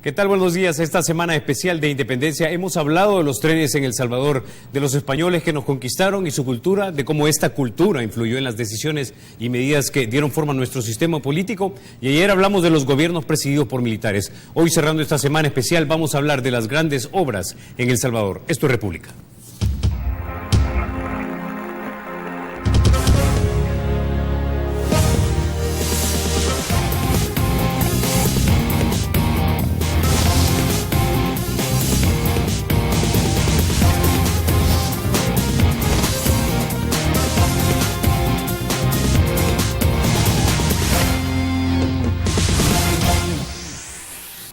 ¿Qué tal? Buenos días. Esta semana especial de Independencia hemos hablado de los trenes en El Salvador, de los españoles que nos conquistaron y su cultura, de cómo esta cultura influyó en las decisiones y medidas que dieron forma a nuestro sistema político. Y ayer hablamos de los gobiernos presididos por militares. Hoy, cerrando esta semana especial, vamos a hablar de las grandes obras en El Salvador. Esto es República.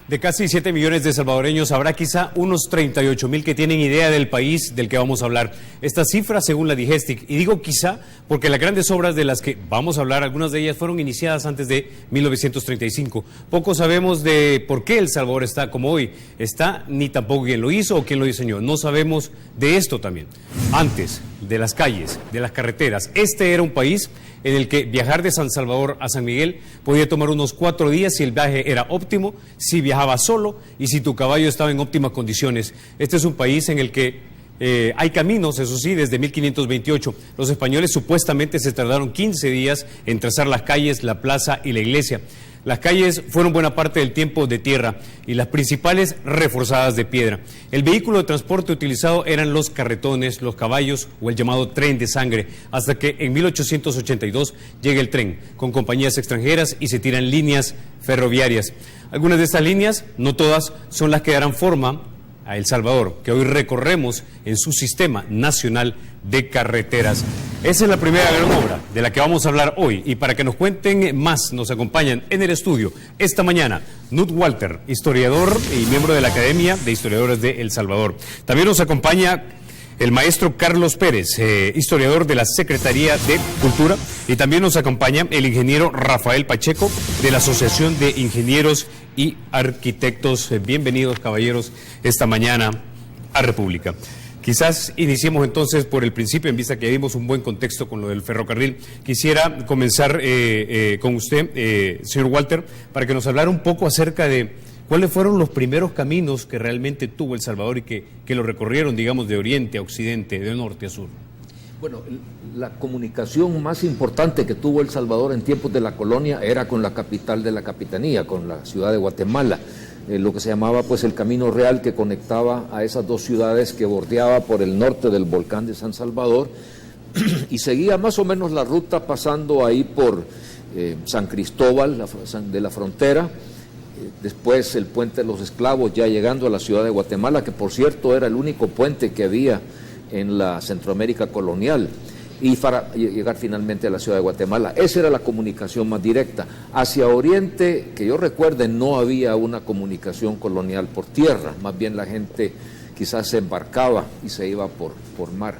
De casi 7 millones de salvadoreños, habrá quizá unos 38.000 que tienen idea del país del que vamos a hablar. Esta cifra según la Digestic, y digo quizá porque las grandes obras de las que vamos a hablar, algunas de ellas fueron iniciadas antes de 1935. Poco sabemos de por qué El Salvador está como hoy está, ni tampoco quién lo hizo o quién lo diseñó. No sabemos de esto también. Antes, de las calles, de las carreteras, este era un país en el que viajar de San Salvador a San Miguel podía tomar unos 4 días si el viaje era óptimo, si viajaba solo y si tu caballo estaba en óptimas condiciones. Este es un país en el que hay caminos, eso sí, desde 1528. Los españoles supuestamente se tardaron 15 días en trazar las calles, la plaza y la iglesia. Las calles fueron buena parte del tiempo de tierra y las principales reforzadas de piedra. El vehículo de transporte utilizado eran los carretones, los caballos o el llamado tren de sangre, hasta que en 1882 llega el tren con compañías extranjeras y se tiran líneas ferroviarias. Algunas de estas líneas, no todas, son las que darán forma a El Salvador, que hoy recorremos en su sistema nacional de carreteras. Esa es la primera gran obra de la que vamos a hablar hoy, y para que nos cuenten más nos acompañan en el estudio esta mañana Knut Walter, historiador y miembro de la Academia de Historiadores de El Salvador. También nos acompaña el maestro Carlos Pérez, historiador de la Secretaría de Cultura, y también nos acompaña el ingeniero Rafael Pacheco de la Asociación de Ingenieros y Arquitectos. Bienvenidos, caballeros, esta mañana a República. Quizás iniciemos entonces por el principio, en vista que dimos un buen contexto con lo del ferrocarril. Quisiera comenzar con usted, señor Walter, para que nos hablara un poco acerca de cuáles fueron los primeros caminos que realmente tuvo El Salvador y que lo recorrieron, digamos, de oriente a occidente, de norte a sur. Bueno, la comunicación más importante que tuvo El Salvador en tiempos de la colonia era con la capital de la capitanía, con la ciudad de Guatemala, lo que se llamaba pues el Camino Real, que conectaba a esas dos ciudades que bordeaba por el norte del volcán de San Salvador y seguía más o menos la ruta pasando ahí por San Cristóbal de la Frontera. Después el puente de los esclavos, ya llegando a la ciudad de Guatemala, que por cierto era el único puente que había en la Centroamérica colonial, y para llegar finalmente a la ciudad de Guatemala. Esa era la comunicación más directa. Hacia oriente, que yo recuerde, no había una comunicación colonial por tierra, más bien la gente quizás se embarcaba y se iba por mar.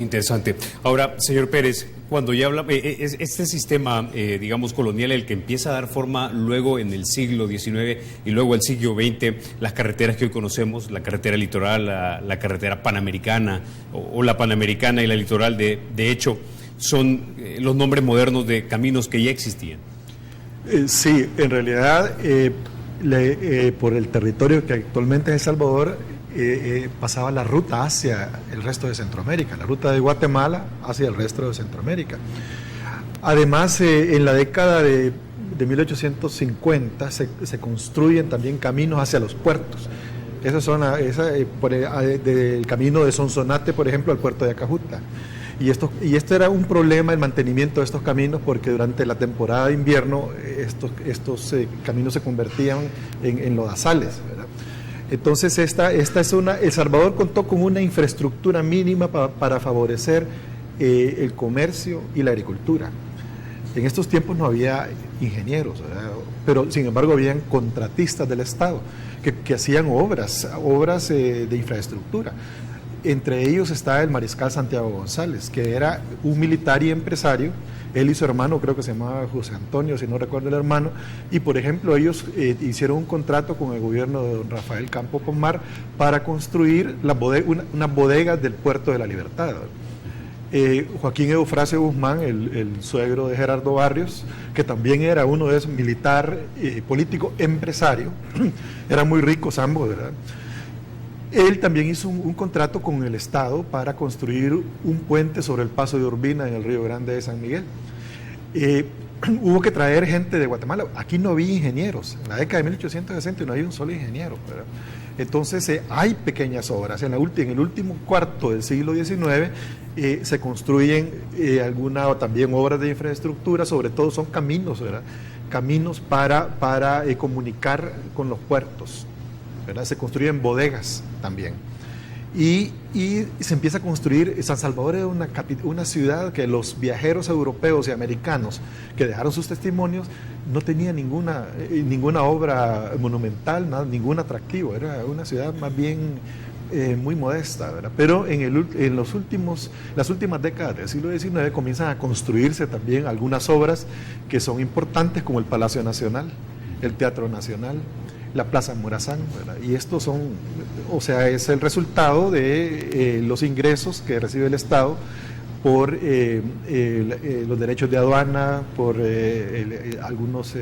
Interesante. Ahora, señor Pérez, cuando ya habla, este sistema, digamos, colonial, el que empieza a dar forma luego en el siglo XIX y luego el siglo XX, las carreteras que hoy conocemos, la carretera litoral, la carretera panamericana o la panamericana y la litoral, de hecho, son los nombres modernos de caminos que ya existían. Sí, en realidad, por el territorio que actualmente es El Salvador, pasaba la ruta hacia el resto de Centroamérica, la ruta de Guatemala hacia el resto de Centroamérica. Además, en la década de 1850 se construyen también caminos hacia los puertos. Esas son del camino de Sonsonate, por ejemplo, al puerto de Acajuta. Y esto era un problema, el mantenimiento de estos caminos, porque durante la temporada de invierno estos caminos se convertían en lodazales, ¿verdad? Entonces El Salvador contó con una infraestructura mínima para favorecer el comercio y la agricultura. En estos tiempos no había ingenieros, ¿verdad? Pero sin embargo habían contratistas del Estado que hacían obras de infraestructura. Entre ellos está el mariscal Santiago González, que era un militar y empresario. Él y su hermano, creo que se llamaba José Antonio, si no recuerdo el hermano, y por ejemplo ellos hicieron un contrato con el gobierno de don Rafael Campo Pomar para construir unas bodegas del Puerto de la Libertad. Joaquín Eufrasio Guzmán, el suegro de Gerardo Barrios, que también era uno de esos militar, político, empresario, eran muy ricos ambos, ¿verdad? Él también hizo un contrato con el Estado para construir un puente sobre el paso de Urbina en el Río Grande de San Miguel. Hubo que traer gente de Guatemala. Aquí no había ingenieros. En la década de 1860 no había un solo ingeniero, ¿verdad? Entonces hay pequeñas obras. En el último cuarto del siglo XIX se construyen también obras de infraestructura, sobre todo son caminos, ¿verdad? Caminos para comunicar con los puertos, ¿verdad? Se construyen bodegas también. Y se empieza a construir. San Salvador era una ciudad que los viajeros europeos y americanos que dejaron sus testimonios no tenía ninguna obra monumental, ningún atractivo. Era una ciudad más bien muy modesta, ¿verdad? Pero en las últimas décadas del siglo XIX comienzan a construirse también algunas obras que son importantes, como el Palacio Nacional, el Teatro Nacional, la Plaza Morazán, ¿verdad? Y estos es el resultado de los ingresos que recibe el Estado por los derechos de aduana, por algunos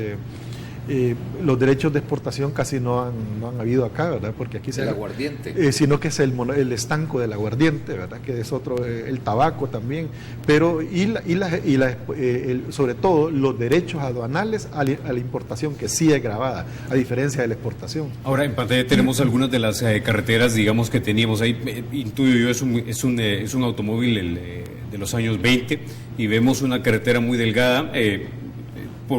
los derechos de exportación casi no han habido acá, ¿verdad? Porque aquí el aguardiente. Sino que es el estanco del aguardiente, ¿verdad? Que es otro, el tabaco también, pero sobre todo los derechos aduanales a la importación, que sí es grabada, a diferencia de la exportación. Ahora en pantalla tenemos algunas de las carreteras, digamos, que teníamos ahí. Intuyo yo, es un automóvil de los años 20 y vemos una carretera muy delgada,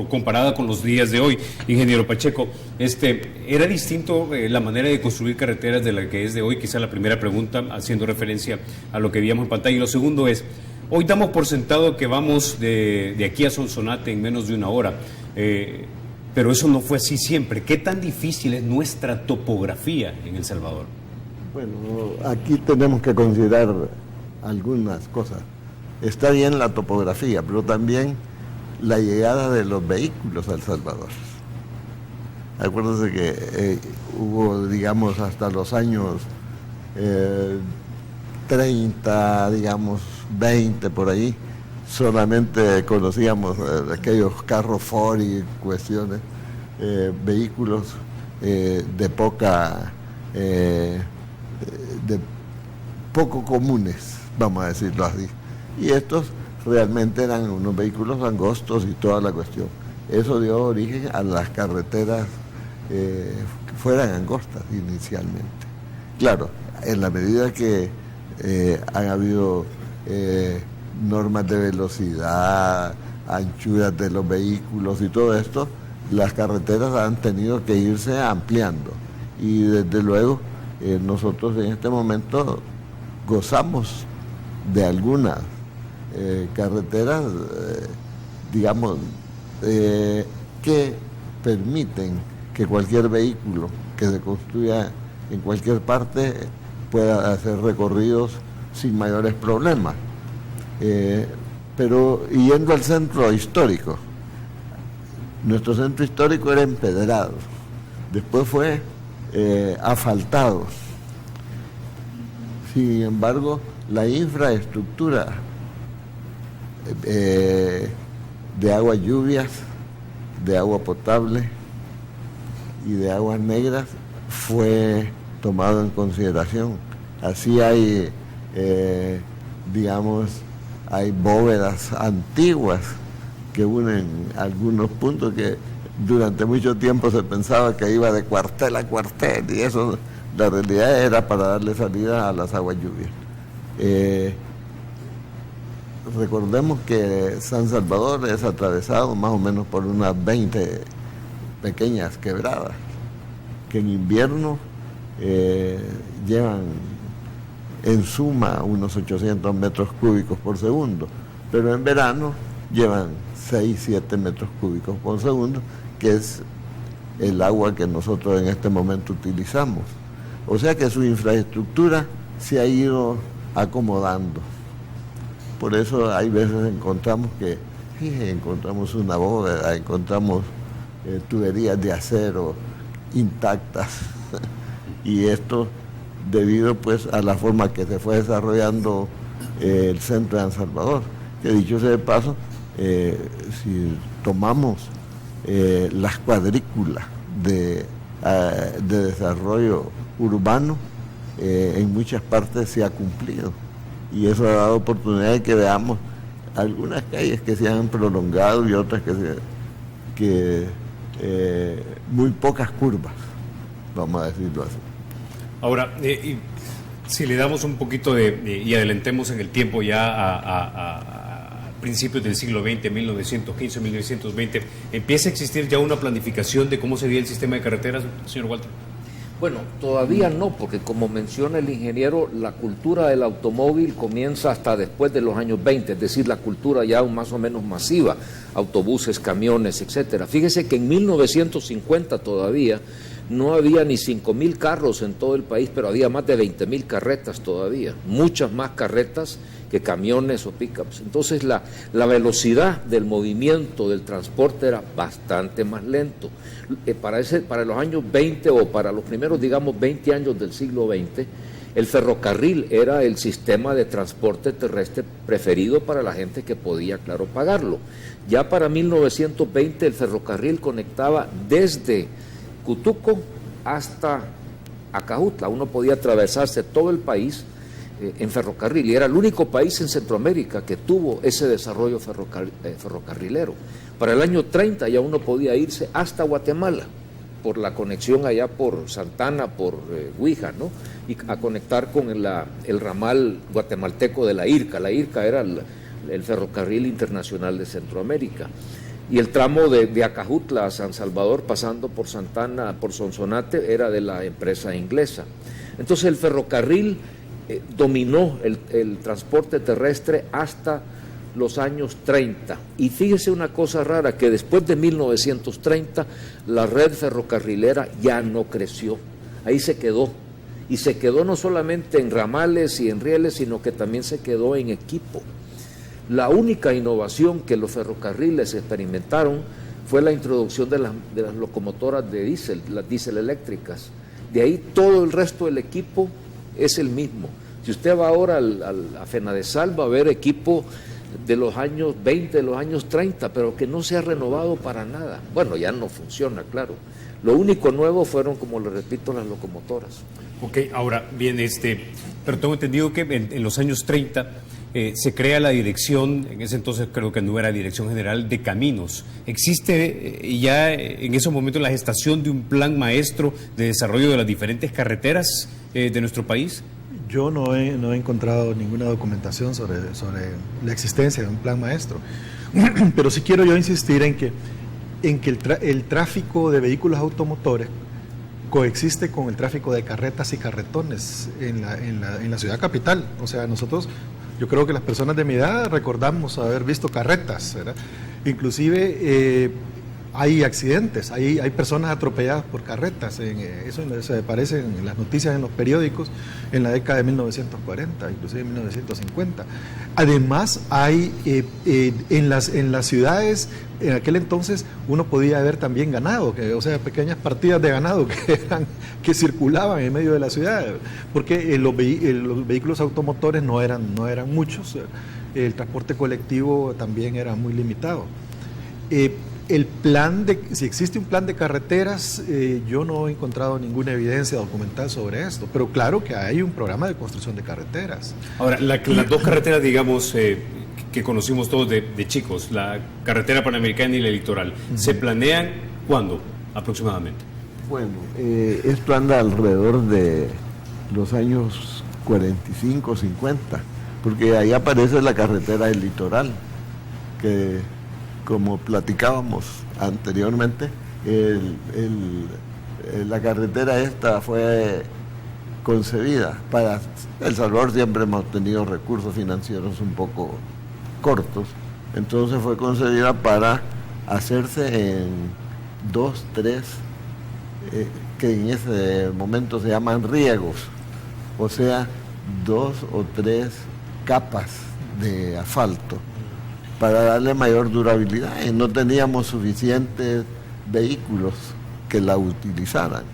comparada con los días de hoy. Ingeniero Pacheco, ¿era distinto la manera de construir carreteras de la que es de hoy? Quizá la primera pregunta, haciendo referencia a lo que veíamos en pantalla. Y lo segundo es, hoy damos por sentado que vamos de aquí a Sonsonate en menos de una hora, pero eso no fue así siempre. ¿Qué tan difícil es nuestra topografía en El Salvador? Bueno, aquí tenemos que considerar algunas cosas. Está bien la topografía, pero también la llegada de los vehículos a El Salvador. Acuérdense que hubo, digamos, hasta los años 30, digamos, 20 por ahí, solamente conocíamos aquellos carros Ford y cuestiones, vehículos de poco comunes, vamos a decirlo así. Y estos realmente eran unos vehículos angostos y toda la cuestión. Eso dio origen a las carreteras que fueran angostas inicialmente. Claro, en la medida que han habido normas de velocidad, anchuras de los vehículos y todo esto, las carreteras han tenido que irse ampliando. Y desde luego nosotros en este momento gozamos de algunas carreteras, digamos, que permiten que cualquier vehículo que se construya en cualquier parte pueda hacer recorridos sin mayores problemas. Pero yendo al centro histórico, nuestro centro histórico era empedrado, después fue asfaltado. Sin embargo, la infraestructura de aguas lluvias, de agua potable y de aguas negras fue tomado en consideración. Así hay, digamos, hay bóvedas antiguas que unen algunos puntos que durante mucho tiempo se pensaba que iba de cuartel a cuartel, y eso, la realidad era para darle salida a las aguas lluvias. Recordemos que San Salvador es atravesado más o menos por unas 20 pequeñas quebradas, que en invierno llevan en suma unos 800 metros cúbicos por segundo, pero en verano llevan 6-7 metros cúbicos por segundo, que es el agua que nosotros en este momento utilizamos. O sea que su infraestructura se ha ido acomodando. Por eso hay veces encontramos encontramos una bóveda, encontramos tuberías de acero intactas y esto debido pues a la forma que se fue desarrollando el centro de San Salvador, que dicho sea de paso, si tomamos las cuadrículas de desarrollo urbano, en muchas partes se ha cumplido, y eso ha dado oportunidad de que veamos algunas calles que se han prolongado y otras que muy pocas curvas, vamos a decirlo así. Ahora, si le damos un poquito y adelantemos en el tiempo ya a principios del siglo XX, 1915, 1920, ¿empieza a existir ya una planificación de cómo sería el sistema de carreteras, señor Walter? Bueno, todavía no, porque como menciona el ingeniero, la cultura del automóvil comienza hasta después de los años 20, es decir, la cultura ya más o menos masiva, autobuses, camiones, etcétera. Fíjese que en 1950 todavía no había ni 5.000 carros en todo el país, pero había más de 20.000 carretas todavía, muchas más carretas que camiones o pickups. Entonces la velocidad del movimiento del transporte era bastante más lento. Para los años 20 o para los primeros, digamos, 20 años del siglo XX, el ferrocarril era el sistema de transporte terrestre preferido para la gente que podía, claro, pagarlo. Ya para 1920 el ferrocarril conectaba desde Cutuco hasta Acajutla. Uno podía atravesarse todo el país en ferrocarril, y era el único país en Centroamérica que tuvo ese desarrollo ferrocarrilero. Para el año 30 ya uno podía irse hasta Guatemala por la conexión allá por Santana, por Huija, ¿no? Y a conectar con el ramal guatemalteco de la IRCA. La IRCA era el ferrocarril internacional de Centroamérica. Y el tramo de Acajutla a San Salvador, pasando por Santana, por Sonsonate, era de la empresa inglesa. Entonces el ferrocarril dominó el transporte terrestre hasta los años 30. Y fíjese una cosa rara, que después de 1930 la red ferrocarrilera ya no creció, ahí se quedó. Y se quedó no solamente en ramales y en rieles, sino que también se quedó en equipo. La única innovación que los ferrocarriles experimentaron fue la introducción de las locomotoras de diésel, las diésel eléctricas. De ahí todo el resto del equipo es el mismo. Si usted va ahora a Fenadesal, va a ver equipo de los años 20, de los años 30, pero que no se ha renovado para nada. Bueno, ya no funciona, claro. Lo único nuevo fueron, como le repito, las locomotoras. Ok, ahora bien, pero tengo entendido que en los años 30 se crea la dirección, en ese entonces creo que no era Dirección General de Caminos. ¿Existe ya en esos momentos la gestación de un plan maestro de desarrollo de las diferentes carreteras de nuestro país? Yo no he encontrado ninguna documentación sobre la existencia de un plan maestro, pero sí quiero yo insistir en que el tráfico de vehículos automotores coexiste con el tráfico de carretas y carretones en la ciudad capital. O sea, yo creo que las personas de mi edad recordamos haber visto carretas, ¿verdad? Inclusive hay accidentes, hay personas atropelladas por carretas, eso se aparece en las noticias en los periódicos en la década de 1940, inclusive en 1950. Además, hay en las ciudades, en aquel entonces uno podía ver también ganado, o sea, pequeñas partidas de ganado que circulaban en medio de la ciudad, porque los vehículos automotores no eran muchos, el transporte colectivo también era muy limitado. Si existe un plan de carreteras, yo no he encontrado ninguna evidencia documental sobre esto, pero claro que hay un programa de construcción de carreteras. Ahora, las dos carreteras, digamos, que conocimos todos de chicos, la carretera panamericana y la litoral, ¿se planean cuándo aproximadamente? Bueno, esto anda alrededor de los años 45, 50, porque ahí aparece la carretera del litoral, que como platicábamos anteriormente, la carretera esta fue concebida para El Salvador. Siempre hemos tenido recursos financieros un poco cortos, entonces fue concebida para hacerse en 2, 3, que en ese momento se llaman riegos, o sea, 2 o 3 capas de asfalto, para darle mayor durabilidad, y no teníamos suficientes vehículos que la utilizaran.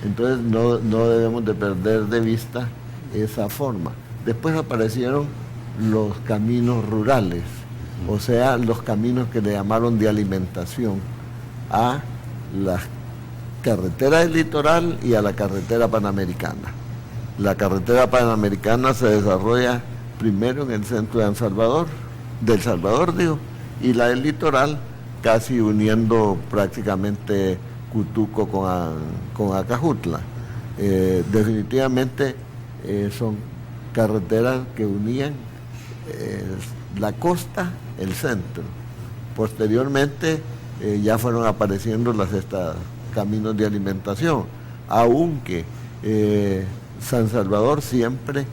Entonces no debemos de perder de vista esa forma. Después aparecieron los caminos rurales, o sea, los caminos que le llamaron de alimentación a las carreteras del litoral y a la carretera panamericana. La carretera panamericana se desarrolla primero en el centro de del Salvador, y la del litoral casi uniendo prácticamente Cutuco con Acajutla. Definitivamente son carreteras que unían la costa, el centro. Posteriormente ya fueron apareciendo estos caminos de alimentación, aunque San Salvador siempre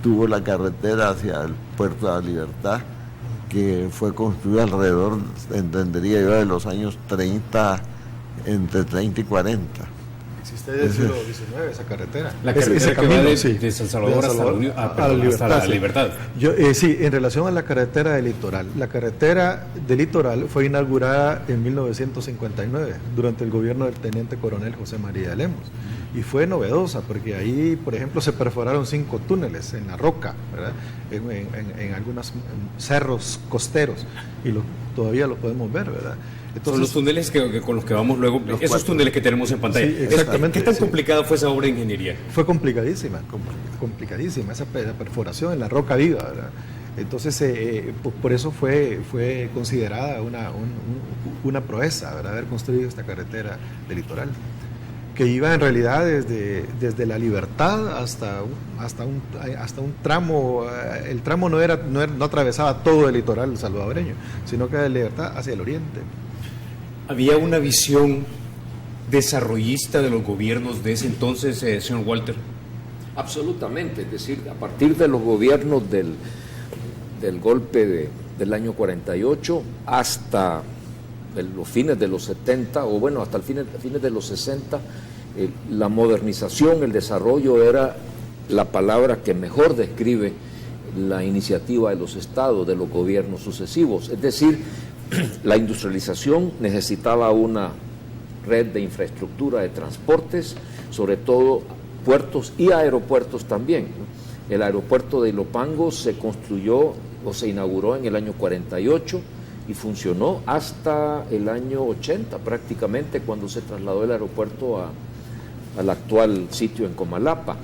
tuvo la carretera hacia el Puerto de la Libertad, que fue construida alrededor, entendería yo, de los años 30, entre 30 y 40. Existe desde el siglo XIX esa carretera. La carretera ese que camino, va de sí, San Salvador hasta la Libertad. Sí, en relación a la carretera del litoral. La carretera del litoral fue inaugurada en 1959 durante el gobierno del teniente coronel José María de Lemos. Y fue novedosa porque ahí, por ejemplo, se perforaron 5 túneles en la roca, ¿verdad? En algunos cerros costeros, y todavía lo podemos ver, ¿verdad? Entonces, son los túneles con los que vamos luego, esos túneles que tenemos en pantalla. Sí, exactamente. ¿Qué tan complicada fue esa obra de ingeniería? Fue complicadísima, esa perforación en la roca viva, ¿verdad? Entonces, por eso fue considerada una proeza, ¿verdad? Haber construido esta carretera del litoral, que iba en realidad desde la Libertad hasta un tramo. El tramo no atravesaba todo el litoral salvadoreño, sino que de Libertad hacia el oriente. ¿Había una visión desarrollista de los gobiernos de ese entonces, señor Walter? Absolutamente, es decir, a partir de los gobiernos del golpe del año 48 hasta los fines de los 70, o bueno, hasta fines de los 60, la modernización, el desarrollo era la palabra que mejor describe la iniciativa de los estados, de los gobiernos sucesivos. Es decir, la industrialización necesitaba una red de infraestructura de transportes, sobre todo puertos y aeropuertos también. El aeropuerto de Ilopango se construyó o se inauguró en el año 48 y funcionó hasta el año 80 prácticamente, cuando se trasladó el aeropuerto al actual sitio en Comalapa.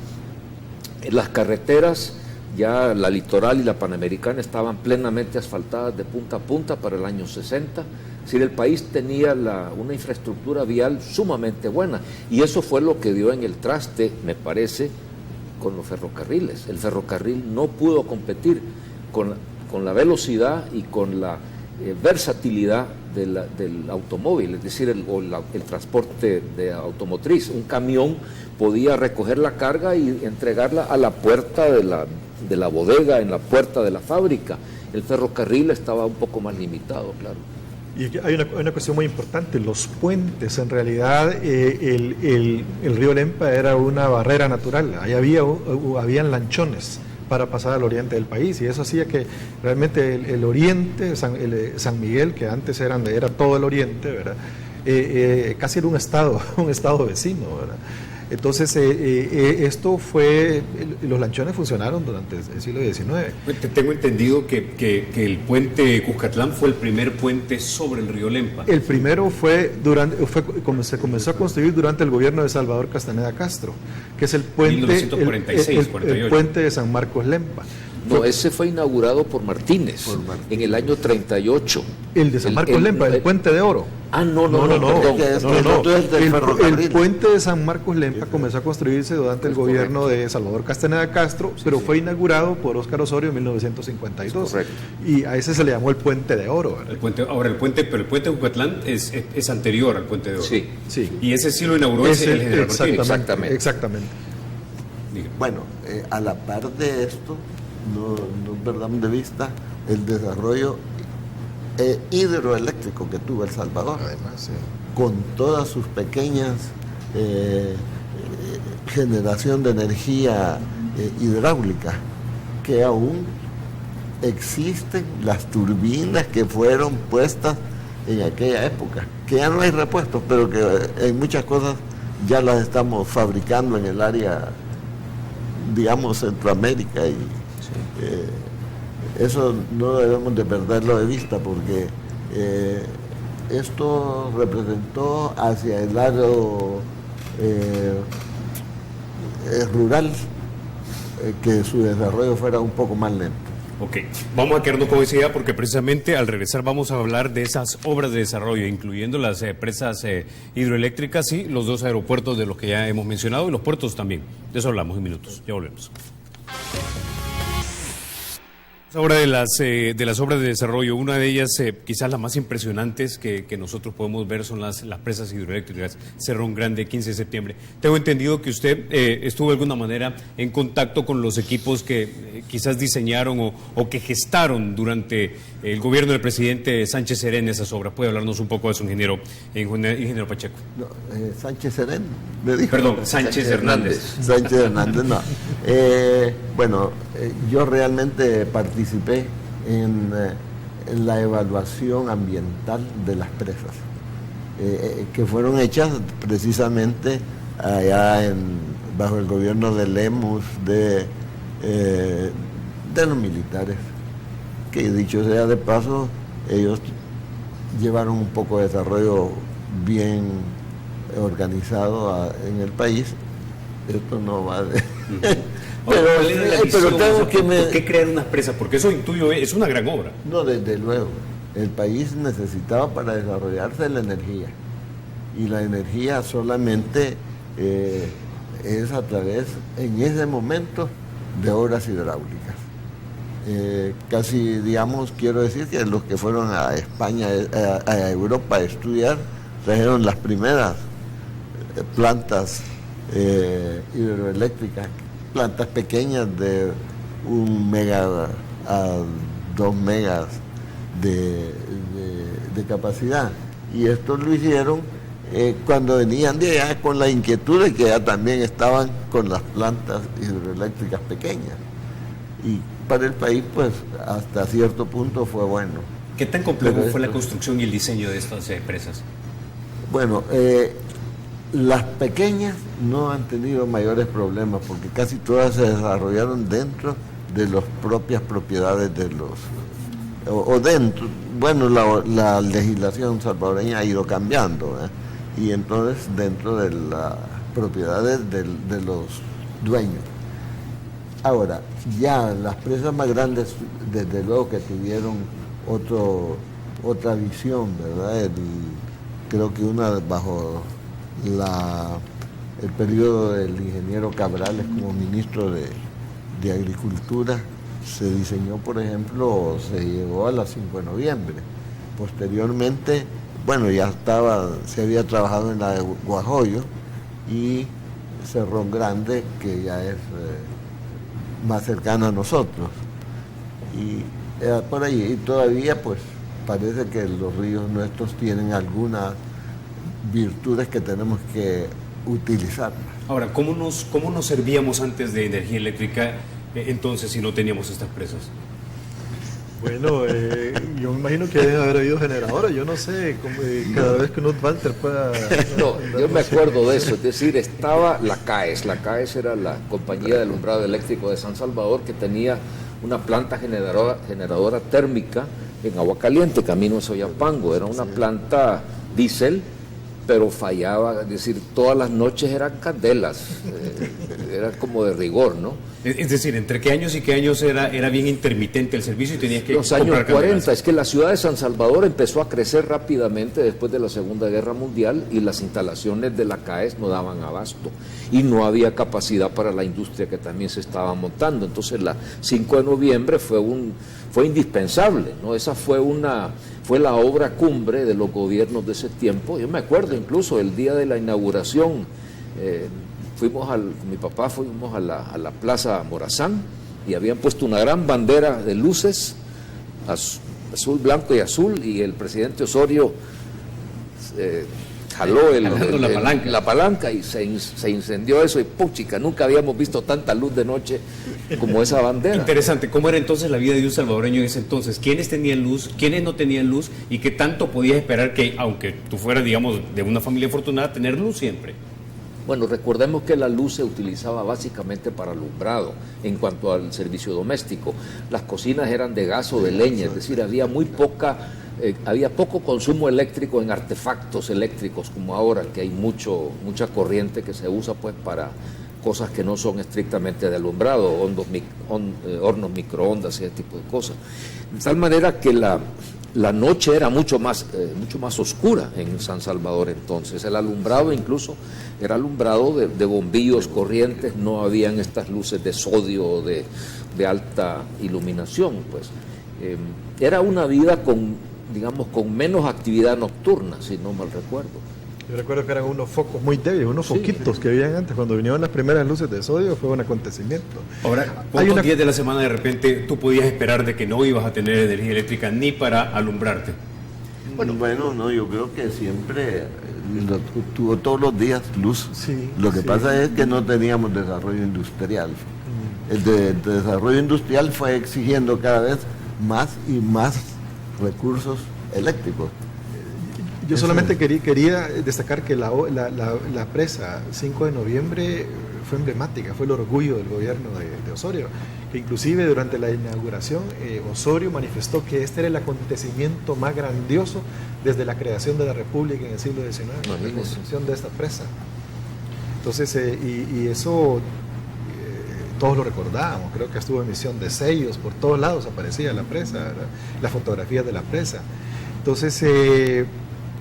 Las carreteras, ya la litoral y la panamericana, estaban plenamente asfaltadas de punta a punta para el año 60. Es decir, el país tenía una infraestructura vial sumamente buena, y eso fue lo que dio en el traste, me parece, con los ferrocarriles. El ferrocarril no pudo competir con la velocidad y con la versatilidad del automóvil, es decir, el transporte de automotriz. Un camión podía recoger la carga y entregarla a la puerta de la bodega, en la puerta de la fábrica. El ferrocarril estaba un poco más limitado, claro. Y hay una cuestión muy importante, los puentes. En realidad el río Lempa era una barrera natural, ahí habían lanchones para pasar al oriente del país, y eso hacía que realmente el oriente, San Miguel, que antes era todo el oriente, ¿verdad? Casi era un estado vecino, ¿verdad? Entonces, los lanchones funcionaron durante el siglo XIX. Tengo entendido que el puente Cuscatlán fue el primer puente sobre el río Lempa. El primero como se comenzó a construir durante el gobierno de Salvador Castaneda Castro, que es el puente, 1946, el puente de San Marcos Lempa. No, ese fue inaugurado por Martínez en el año 38. El de San Marcos Lempa, el puente de oro. No, El puente de San Marcos Lempa comenzó a construirse durante el gobierno de Salvador Castaneda Castro, pero fue inaugurado por Óscar Osorio en 1952. Correcto. Y a ese se le llamó el puente de oro, ¿verdad? El puente de Cucatlán es anterior al puente de oro. Sí. Y ese sí lo inauguró el general Martínez. Exactamente. Bueno, a la par de esto, no perdamos de vista el desarrollo hidroeléctrico que tuvo El Salvador, además, sí, con todas sus pequeñas generación de energía hidráulica, que aún existen las turbinas que fueron puestas en aquella época, que ya no hay repuestos, pero que en muchas cosas ya las estamos fabricando en el área, digamos, Centroamérica Eso no debemos de perderlo de vista porque esto representó hacia el lado rural que su desarrollo fuera un poco más lento. Ok, vamos a quedarnos con esa idea porque precisamente al regresar vamos a hablar de esas obras de desarrollo, incluyendo las presas hidroeléctricas y los dos aeropuertos de los que ya hemos mencionado y los puertos también. De eso hablamos en minutos. Ya volvemos. Ahora de las obras de desarrollo, una de ellas, quizás las más impresionantes que nosotros podemos ver son las presas hidroeléctricas, Cerrón Grande, 15 de septiembre. Tengo entendido que usted estuvo de alguna manera en contacto con los equipos que quizás diseñaron o que gestaron durante el gobierno del presidente Sánchez Serén esas obras. ¿Puede hablarnos un poco de eso, ingeniero Pacheco? No, Sánchez Serén, me dijo. Perdón, Sánchez Hernández. Sánchez Hernández, no. Bueno, yo realmente participé en la evaluación ambiental de las presas, que fueron hechas precisamente allá bajo el gobierno de Lemus, de los militares, que dicho sea de paso, ellos llevaron un poco de desarrollo bien organizado en el país. Esto no va de... pero tengo que... ¿Por qué crear unas presas? Porque eso intuyo es una gran obra. No, desde luego. El país necesitaba para desarrollarse la energía. Y la energía solamente es a través, en ese momento, de obras hidráulicas. Casi, digamos, quiero decir que los que fueron a España, a Europa a estudiar, trajeron las primeras plantas hidroeléctricas, plantas pequeñas de 1 mega a 2 megas de capacidad. Y esto lo hicieron cuando venían de allá con la inquietud de que ya también estaban con las plantas hidroeléctricas pequeñas. Y para el país, pues, hasta cierto punto fue bueno. ¿Qué tan complejo fue la construcción y el diseño de estas presas? Bueno, las pequeñas no han tenido mayores problemas porque casi todas se desarrollaron dentro de las propias propiedades de o dentro. Bueno, la legislación salvadoreña ha ido cambiando, y entonces dentro de las propiedades de los dueños. Ahora, ya las presas más grandes, desde luego que tuvieron otra visión, ¿verdad? Creo que una bajo el periodo del ingeniero Cabrales como ministro de Agricultura, se diseñó, por ejemplo, se llevó a la 5 de noviembre. Posteriormente, bueno, se había trabajado en la de Guajoyo y Cerrón Grande, que ya es más cercana a nosotros. Y por ahí, y todavía pues parece que los ríos nuestros tienen algunas virtudes que tenemos que utilizar. Ahora, ¿cómo nos servíamos antes de energía eléctrica entonces si no teníamos estas presas? Bueno, yo me imagino que debe haber habido generadores, yo no sé, cada vez que Knut Walter pueda... No, yo me acuerdo de eso, es decir, estaba la CAES era la compañía de alumbrado eléctrico de San Salvador, que tenía una planta generadora térmica en Agua Caliente, camino a Soyapango, era una planta diésel, pero fallaba, es decir, todas las noches eran candelas, era como de rigor, ¿no? Es decir, ¿entre qué años y qué años era bien intermitente el servicio y tenías que los años 40, candelas? Es que la ciudad de San Salvador empezó a crecer rápidamente después de la Segunda Guerra Mundial y las instalaciones de la CAES no daban abasto y no había capacidad para la industria que también se estaba montando. Entonces la 5 de noviembre fue indispensable, ¿no? Esa fue la obra cumbre de los gobiernos de ese tiempo. Yo me acuerdo incluso el día de la inauguración, con mi papá fuimos a la Plaza Morazán y habían puesto una gran bandera de luces, azul, blanco y azul, y el presidente Osorio jaló la palanca y se incendió eso, y puchica, nunca habíamos visto tanta luz de noche como esa bandera. Interesante, ¿cómo era entonces la vida de un salvadoreño en ese entonces? ¿Quiénes tenían luz, quiénes no tenían luz y qué tanto podías esperar que, aunque tú fueras, digamos, de una familia afortunada, tener luz siempre? Bueno, recordemos que la luz se utilizaba básicamente para alumbrado en cuanto al servicio doméstico. Las cocinas eran de gas o de leña, es decir, había poco consumo eléctrico en artefactos eléctricos como ahora, que hay mucha corriente que se usa pues para cosas que no son estrictamente de alumbrado, hornos microondas y ese tipo de cosas. De tal manera que la noche era mucho más oscura en San Salvador entonces. El alumbrado incluso era alumbrado de bombillos corrientes, no habían estas luces de sodio de alta iluminación, pues. Era una vida con menos actividad nocturna, si no mal recuerdo. Yo recuerdo que eran unos focos muy débiles, unos foquitos que habían antes. Cuando vinieron las primeras luces de sodio fue un acontecimiento. Ahora, ¿cuántos días de la semana de repente tú podías esperar de que no ibas a tener energía eléctrica ni para alumbrarte? Bueno, no, yo creo que siempre tuvo todos los días luz. Sí, Lo que pasa es que no teníamos desarrollo industrial. El desarrollo industrial fue exigiendo cada vez más y más recursos eléctricos. Yo solamente quería destacar que la presa 5 de noviembre fue emblemática, fue el orgullo del gobierno de Osorio, que inclusive durante la inauguración Osorio manifestó que este era el acontecimiento más grandioso desde la creación de la República en el siglo XIX, la construcción de esta presa. Entonces, y eso todos lo recordábamos, creo que estuvo emisión de sellos, por todos lados aparecía la presa, las fotografías de la presa. Entonces,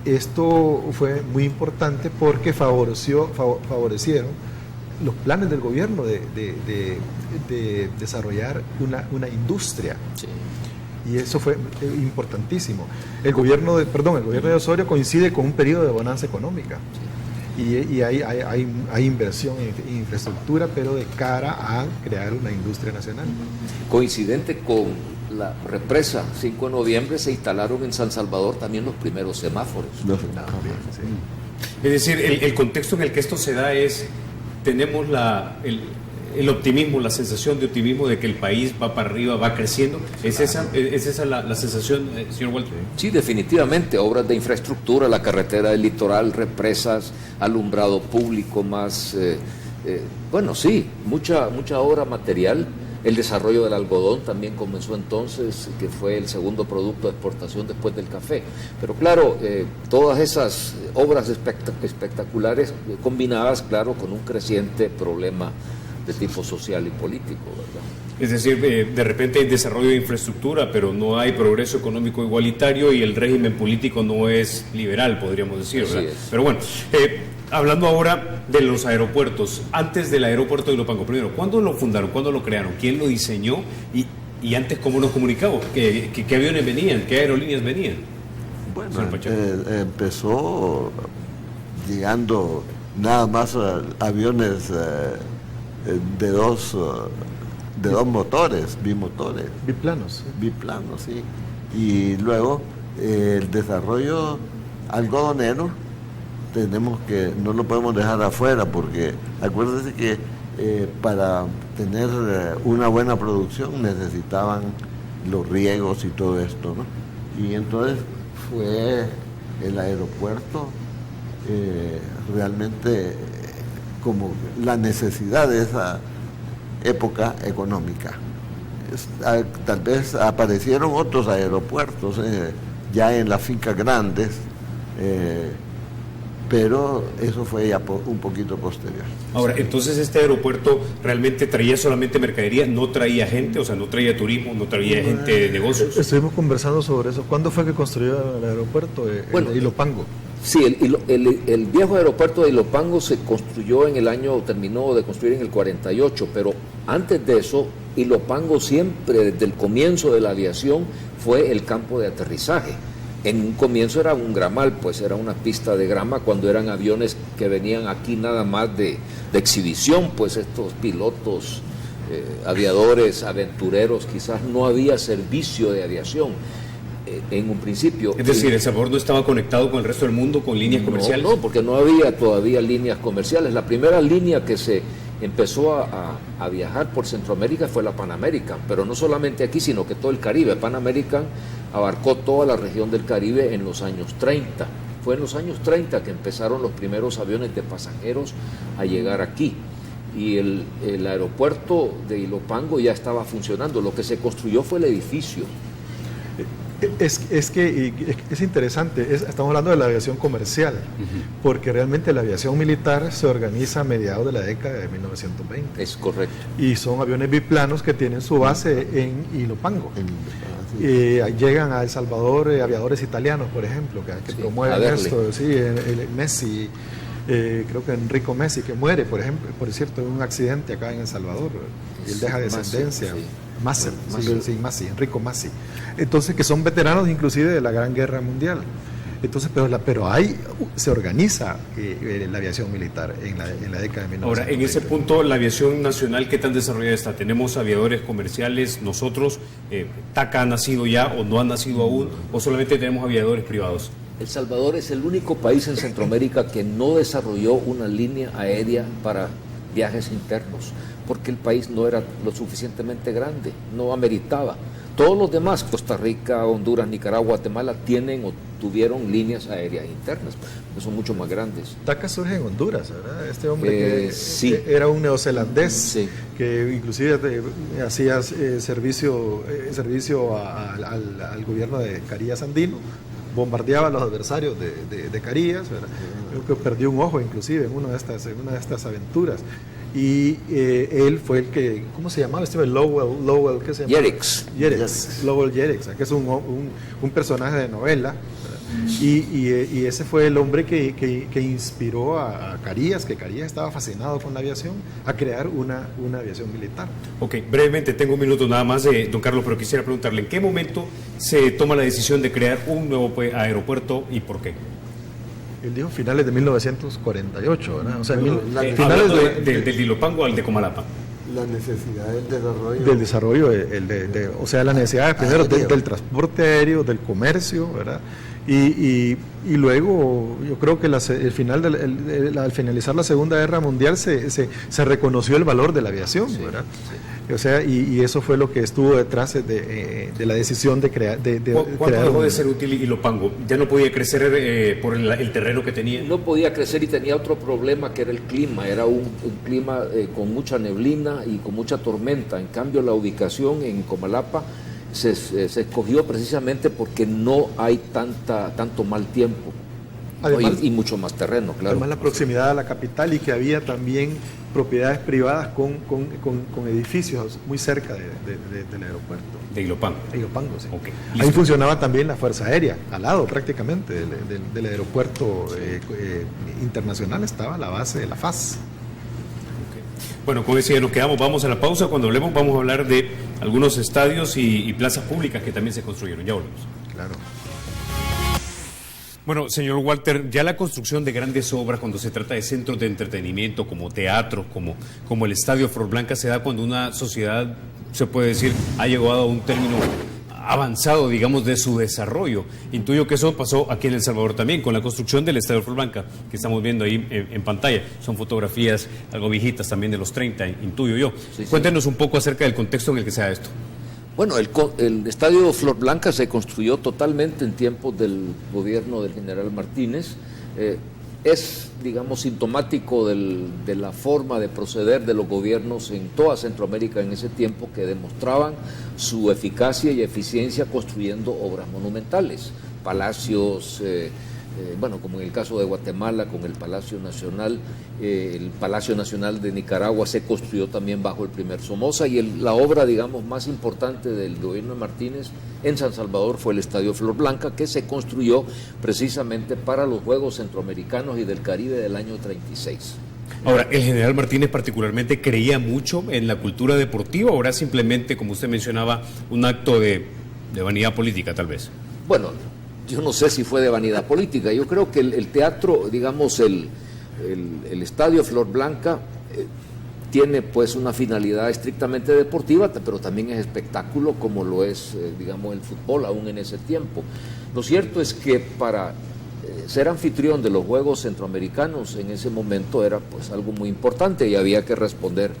esto fue muy importante porque favorecieron los planes del gobierno de desarrollar una industria. Sí. Y eso fue importantísimo. El gobierno de Osorio coincide con un periodo de bonanza económica. Sí. Y hay inversión en infraestructura, pero de cara a crear una industria nacional. Coincidente con la represa 5 de noviembre, se instalaron en San Salvador también los primeros semáforos. Es decir, el contexto en el que esto se da es, tenemos el optimismo, la sensación de optimismo de que el país va para arriba, va creciendo. ¿Es esa la sensación, señor Walter? Sí, definitivamente, obras de infraestructura, la carretera del litoral, represas, alumbrado público más, sí, mucha obra material. El desarrollo del algodón también comenzó entonces, que fue el segundo producto de exportación después del café. Pero claro, todas esas obras espectaculares combinadas, claro, con un creciente problema de tipo social y político, ¿verdad? Es decir, de repente hay desarrollo de infraestructura, pero no hay progreso económico igualitario y el régimen político no es liberal, podríamos decir, ¿verdad? Pero bueno, hablando ahora de los aeropuertos, antes del aeropuerto de Ilopango, primero, ¿cuándo lo fundaron? ¿Cuándo lo crearon? ¿Quién lo diseñó? Y antes, ¿cómo nos comunicamos? ¿Qué aviones venían? ¿Qué aerolíneas venían? Bueno, empezó llegando nada más aviones de dos motores, bimotores. Biplanos. Biplanos, sí. Y luego el desarrollo algodonero, no lo podemos dejar afuera, porque acuérdense que para tener una buena producción necesitaban los riegos y todo esto, ¿no? Y entonces fue el aeropuerto realmente como la necesidad de esa época económica. Tal vez aparecieron otros aeropuertos ya en las fincas grandes, pero eso fue ya un poquito posterior. Ahora, entonces este aeropuerto realmente traía solamente mercadería, no traía gente, o sea, no traía turismo, no traía gente de negocios. Estuvimos conversando sobre eso. ¿Cuándo fue que construyó el aeropuerto de Ilopango? Sí, el viejo aeropuerto de Ilopango se construyó terminó de construir en el 48, pero antes de eso, Ilopango siempre, desde el comienzo de la aviación, fue el campo de aterrizaje. En un comienzo era un gramal, pues era una pista de grama cuando eran aviones que venían aquí nada más de exhibición, pues estos pilotos, aviadores, aventureros, quizás no había servicio de aviación. En un principio. Es decir, El Salvador no estaba conectado con el resto del mundo, con líneas comerciales. No, porque no había todavía líneas comerciales. La primera línea que se empezó a viajar por Centroamérica fue la Pan American, pero no solamente aquí, sino que todo el Caribe. Pan American abarcó toda la región del Caribe en los años 30. Fue en los años 30 que empezaron los primeros aviones de pasajeros a llegar aquí. Y el aeropuerto de Ilopango ya estaba funcionando. Lo que se construyó fue el edificio. Es interesante, estamos hablando de la aviación comercial, porque realmente la aviación militar se organiza a mediados de la década de 1920. Es correcto. Y son aviones biplanos que tienen su base en Ilopango. Llegan a El Salvador aviadores italianos, por ejemplo, que promueven esto, el Messi, creo que Enrico Messi, que muere, por cierto, en un accidente acá en El Salvador, y él deja descendencia. Enrico Massi. Entonces, que son veteranos inclusive de la Gran Guerra Mundial. Entonces, pero se organiza la aviación militar en la década de 1920. Ahora, en ese punto, la aviación nacional, ¿qué tan desarrollada está? ¿Tenemos aviadores comerciales nosotros? ¿TACA ha nacido ya o no ha nacido aún? ¿O solamente tenemos aviadores privados? El Salvador es el único país en Centroamérica que no desarrolló una línea aérea para viajes internos, porque el país no era lo suficientemente grande, no ameritaba. Todos los demás, Costa Rica, Honduras, Nicaragua, Guatemala, tienen o tuvieron líneas aéreas internas, que son mucho más grandes. TACA surge en Honduras, ¿verdad? Este hombre que era un neozelandés, que inclusive hacía servicio al gobierno de Carías Andino, bombardeaba a los adversarios de Carías, ¿verdad? Creo que perdió un ojo inclusive en una de estas aventuras. Y él fue el que, ¿cómo se llamaba? Lowell, ¿qué se llama? Yerix. Lowell Yerix, que es un personaje de novela. Y ese fue el hombre que inspiró a Carías, que Carías estaba fascinado con la aviación, a crear una aviación militar. Ok, brevemente, tengo un minuto nada más, don Carlos, pero quisiera preguntarle, ¿en qué momento se toma la decisión de crear un nuevo aeropuerto y por qué? Él dijo finales de 1948, ¿verdad? O sea, finales del Ilopango al de Comalapa. La necesidad del desarrollo. Del desarrollo, o sea, las necesidades primero del transporte aéreo, del comercio, ¿verdad? Y luego yo creo que al finalizar la Segunda Guerra Mundial se reconoció el valor de la aviación, ¿verdad? O sea, y eso fue lo que estuvo detrás de la decisión de crear. ¿Cuánto dejó de ser útil Ilopango? ¿Ya no podía crecer por el terreno que tenía? No podía crecer y tenía otro problema que era el clima. Era un clima con mucha neblina y con mucha tormenta. En cambio, la ubicación en Comalapa se escogió precisamente porque no hay tanto mal tiempo. Además, y mucho más terreno, claro. Además, la proximidad a la capital y que había también propiedades privadas con edificios muy cerca del aeropuerto. De Ilopango. De Ilopango, sí. Okay. Ahí funcionaba también la Fuerza Aérea, al lado prácticamente del aeropuerto internacional estaba la base de la FAS. Bueno, con eso ya nos quedamos, vamos a la pausa. Cuando hablemos vamos a hablar de algunos estadios y plazas públicas que también se construyeron. Ya volvemos. Claro. Bueno, señor Walter, ya la construcción de grandes obras cuando se trata de centros de entretenimiento como teatro, como el Estadio Flor Blanca, se da cuando una sociedad, se puede decir, ha llegado a un término avanzado, digamos, de su desarrollo. Intuyo que eso pasó aquí en El Salvador también, con la construcción del Estadio Flor Blanca, que estamos viendo ahí en pantalla. Son fotografías algo viejitas también de los 30, intuyo yo. Sí. Cuéntenos un poco acerca del contexto en el que se da esto. Bueno, el Estadio Flor Blanca se construyó totalmente en tiempos del gobierno del general Martínez. Es, digamos, sintomático de la forma de proceder de los gobiernos en toda Centroamérica en ese tiempo, que demostraban su eficacia y eficiencia construyendo obras monumentales, palacios, como en el caso de Guatemala con el Palacio Nacional de Nicaragua se construyó también bajo el primer Somoza, y la obra, digamos, más importante del gobierno de Martínez en San Salvador fue el Estadio Flor Blanca, que se construyó precisamente para los Juegos Centroamericanos y del Caribe del año 36. Ahora, ¿el general Martínez particularmente creía mucho en la cultura deportiva o era simplemente, como usted mencionaba, un acto de vanidad política, tal vez? Bueno, yo no sé si fue de vanidad política. Yo creo que el teatro, digamos, el Estadio Flor Blanca tiene pues una finalidad estrictamente deportiva, pero también es espectáculo, como lo es, digamos, el fútbol aún en ese tiempo. Lo cierto es que para ser anfitrión de los Juegos Centroamericanos en ese momento era pues algo muy importante y había que responder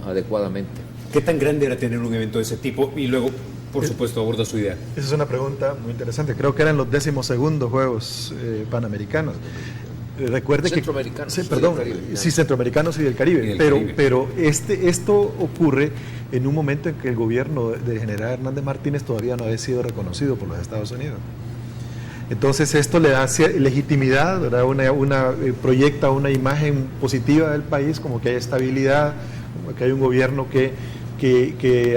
adecuadamente. ¿Qué tan grande era tener un evento de ese tipo? Y luego, por supuesto, aborda su idea. Esa es una pregunta muy interesante. Creo que eran los 12º Juegos Panamericanos. Recuerde Centroamericanos. Sí, perdón, sí, centroamericanos y del Caribe. Pero esto ocurre en un momento en que el gobierno del general Hernández Martínez todavía no había sido reconocido por los Estados Unidos. Entonces esto le da legitimidad, ¿verdad? Proyecta una imagen positiva del país, como que hay estabilidad, como que hay un gobierno que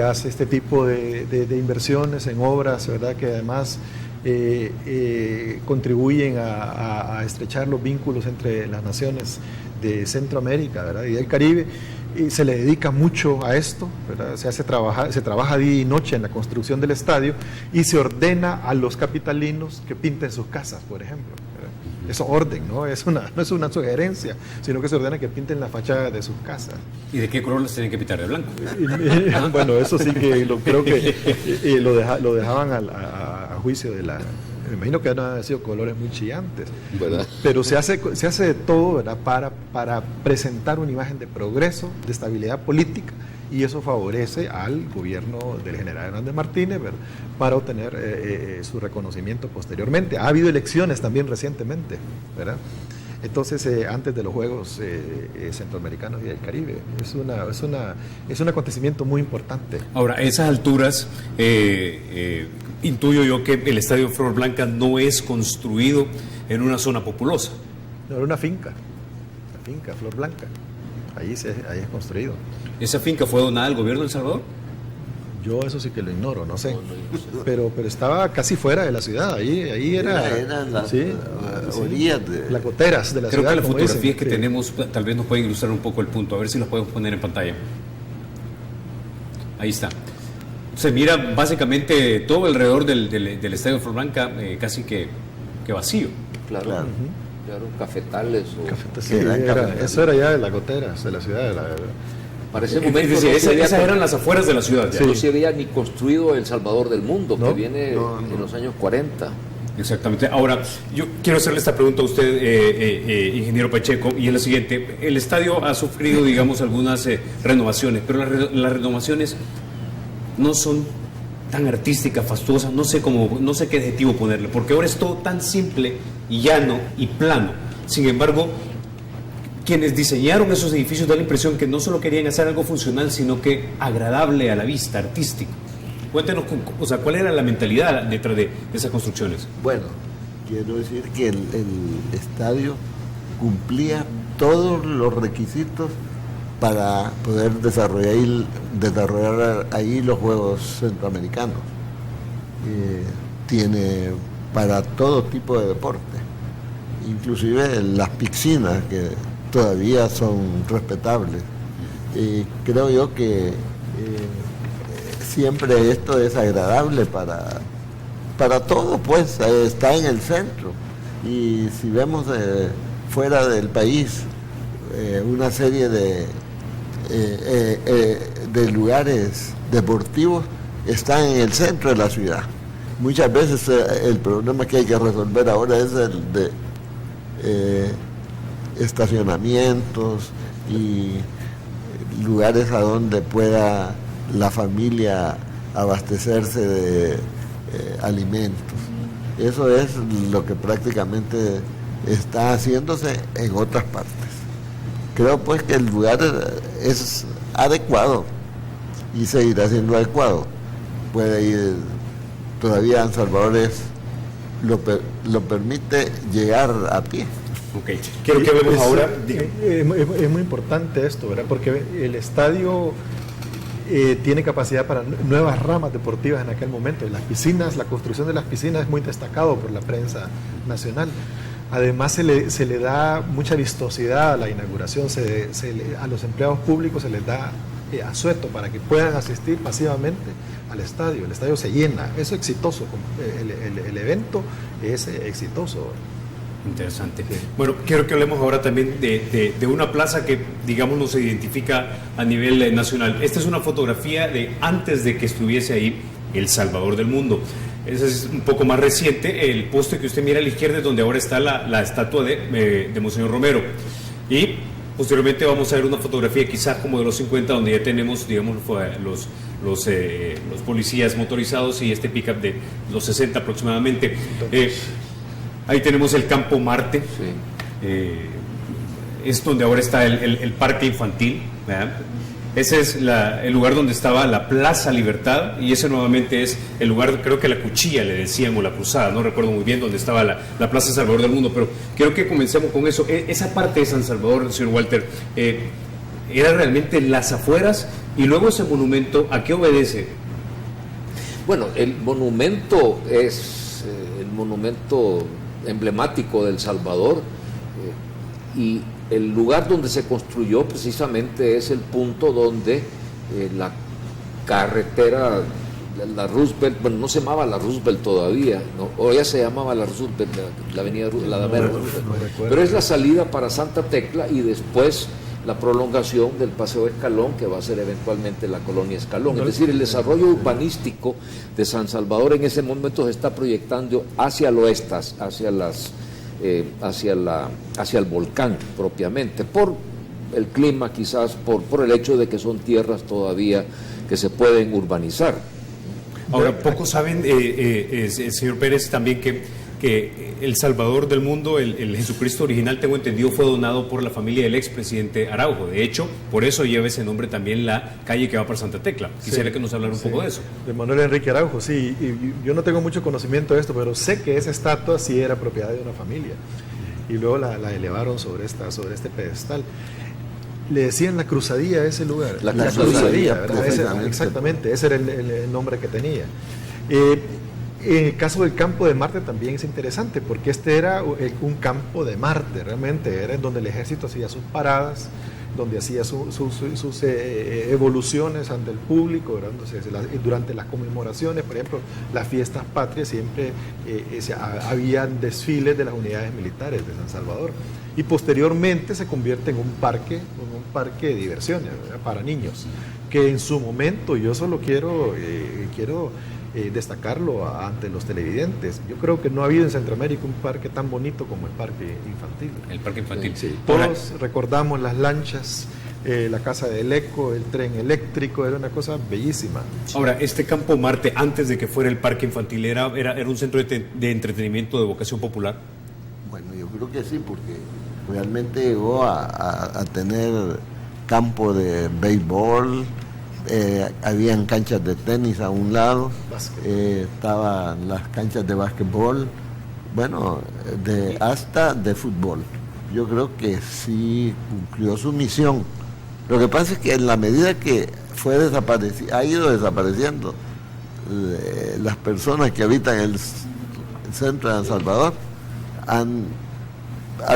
hace este tipo de inversiones en obras, ¿verdad? Que además contribuyen a estrechar los vínculos entre las naciones de Centroamérica, ¿verdad? Y del Caribe. Y se le dedica mucho a esto, ¿verdad? Se trabaja día y noche en la construcción del estadio y se ordena a los capitalinos que pinten sus casas, por ejemplo, ¿verdad? Eso orden, no es una sugerencia, sino que se ordena que pinten la fachada de sus casas. ¿Y de qué color las tienen que pintar? ¿De blanco? Bueno, eso sí que creo que lo dejaban a juicio de la... Me imagino que han sido colores muy chillantes, ¿verdad? Pero se hace de todo, ¿verdad? Para presentar una imagen de progreso, de estabilidad política, y eso favorece al gobierno del general Hernández Martínez, ¿verdad? Para obtener su reconocimiento posteriormente. Ha habido elecciones también recientemente, ¿verdad? Entonces, antes de los Juegos Centroamericanos y del Caribe. Es un acontecimiento muy importante. Ahora, a esas alturas, intuyo yo que el Estadio Flor Blanca no es construido en una zona populosa. No, era una finca, Flor Blanca. Ahí es construido. ¿Esa finca fue donada al gobierno de El Salvador? Yo eso sí que lo ignoro, no sé. Pero estaba casi fuera de la ciudad. Ahí eran las orillas de las goteras de la ciudad. Creo que las fotografías que tenemos tal vez nos pueden ilustrar un poco el punto. A ver si los podemos poner en pantalla. Ahí está. Se mira básicamente todo alrededor del Estadio Flor Blanca casi que vacío. Claro. Claro, cafetales. Eso era ya de las goteras de la ciudad. Para ese momento esas eran las afueras de la ciudad. No se había ni construido El Salvador del mundo, que viene en los años 40. Exactamente. Ahora, yo quiero hacerle esta pregunta a usted, ingeniero Pacheco, y es la siguiente. El estadio ha sufrido, digamos, algunas renovaciones, pero las renovaciones no son tan artísticas, fastuosas, no sé qué adjetivo ponerle, porque ahora es todo tan simple y llano y plano. Sin embargo, quienes diseñaron esos edificios da la impresión que no solo querían hacer algo funcional, sino que agradable a la vista, artístico. Cuéntenos, ¿cuál era la mentalidad detrás de esas construcciones? Bueno, quiero decir que el estadio cumplía todos los requisitos para poder desarrollar ahí los Juegos Centroamericanos. Tiene para todo tipo de deporte, inclusive las piscinas que todavía son respetables. Creo yo que siempre esto es agradable para todo, pues está en el centro. Y si vemos fuera del país una serie de lugares deportivos, están en el centro de la ciudad. Muchas veces el problema que hay que resolver ahora es el de estacionamientos y lugares a donde pueda la familia abastecerse de alimentos. Eso es lo que prácticamente está haciéndose en otras partes. Creo pues que el lugar es adecuado y seguirá siendo adecuado. Puede ir, todavía en Salvador lo permite llegar a pie. Okay. Quiero que veamos ahora. Es muy importante esto, ¿verdad? Porque el estadio tiene capacidad para nuevas ramas deportivas en aquel momento. Las piscinas, la construcción de las piscinas es muy destacado por la prensa nacional. Además se le da mucha vistosidad a la inauguración, a los empleados públicos se les da asueto para que puedan asistir pasivamente al estadio. El estadio se llena, eso es exitoso, el evento es exitoso. Interesante. Bueno, quiero que hablemos ahora también de una plaza que, digamos, nos identifica a nivel nacional. Esta es una fotografía de antes de que estuviese ahí El Salvador del Mundo. Esa es un poco más reciente. El poste que usted mira a la izquierda es donde ahora está la estatua de Monseñor Romero. Y Posteriormente vamos a ver una fotografía quizás como de los 50, donde ya tenemos, digamos, los policías motorizados y este pick-up de los 60 aproximadamente. Ahí tenemos el Campo Marte. Sí. Es donde ahora está el parque infantil, ¿verdad? Ese es el lugar donde estaba la Plaza Libertad, y ese nuevamente es el lugar, creo que la Cuchilla le decían, o la Cruzada, no recuerdo muy bien, donde estaba la Plaza Salvador del Mundo, pero quiero que comencemos con eso. Esa parte de San Salvador, señor Walter, era realmente las afueras, y luego ese monumento, ¿a qué obedece? Bueno, el monumento es el monumento emblemático del Salvador, y el lugar donde se construyó precisamente es el punto donde la carretera, la Roosevelt, bueno, no se llamaba la Roosevelt todavía, ¿no? O ya se llamaba la Roosevelt, la avenida Roosevelt, pero es la salida para Santa Tecla, y después la prolongación del Paseo Escalón, que va a ser eventualmente la Colonia Escalón. Es decir, el desarrollo urbanístico de San Salvador en ese momento se está proyectando hacia el oeste, hacia el volcán propiamente, por el clima, quizás por el hecho de que son tierras todavía que se pueden urbanizar. Ahora, pocos saben, señor Pérez, también que el Salvador del mundo, el Jesucristo original, tengo entendido, fue donado por la familia del expresidente Araujo. De hecho, por eso lleva ese nombre también la calle que va para Santa Tecla. Quisiera que nos hablara un poco de eso. De Manuel Enrique Araujo, sí. Y yo no tengo mucho conocimiento de esto, pero sé que esa estatua sí era propiedad de una familia. Y luego la elevaron sobre este pedestal. Le decían la Cruzadilla a ese lugar. La Cruzadilla, ¿verdad? Exactamente, ese era el nombre que tenía. En el caso del campo de Marte también es interesante, porque este era un campo de Marte, realmente era en donde el ejército hacía sus paradas, donde hacía sus evoluciones ante el público, durante las conmemoraciones, por ejemplo, las fiestas patrias, siempre había desfiles de las unidades militares de San Salvador, y posteriormente se convierte en un parque de diversiones, ¿verdad?, para niños, que en su momento, yo solo quiero destacarlo ante los televidentes. Yo creo que no ha habido en Centroamérica un parque tan bonito como el parque infantil. El parque infantil. Sí. Todos recordamos las lanchas, la casa del Eco, el tren eléctrico, era una cosa bellísima. Ahora, este Campo Marte, antes de que fuera el parque infantil, ¿era un centro de entretenimiento de vocación popular? Bueno, yo creo que sí, porque realmente llegó a tener campo de béisbol. Habían canchas de tenis a un lado, estaban las canchas de básquetbol, bueno, hasta de fútbol. Yo creo que sí cumplió su misión. Lo que pasa es que en la medida que ha ido desapareciendo las personas que habitan el centro de San Salvador, ha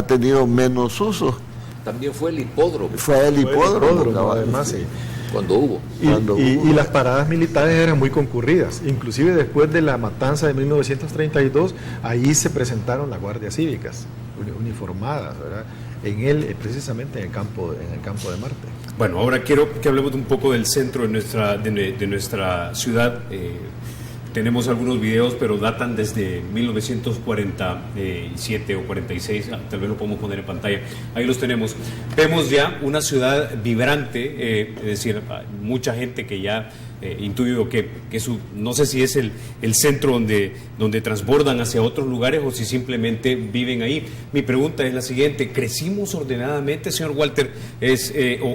tenido menos uso. También fue el hipódromo. Además, sí. Cuando hubo. Y las paradas militares eran muy concurridas. Inclusive después de la matanza de 1932, ahí se presentaron las guardias cívicas uniformadas, ¿verdad?, precisamente en el campo de Marte. Bueno, ahora quiero que hablemos un poco del centro de nuestra ciudad. Tenemos algunos videos, pero datan desde 1947 o 46, tal vez lo podemos poner en pantalla. Ahí los tenemos. Vemos ya una ciudad vibrante, es decir, mucha gente que ya intuyo que no sé si es el centro donde transbordan hacia otros lugares o si simplemente viven ahí. Mi pregunta es la siguiente: ¿crecimos ordenadamente, señor Walter,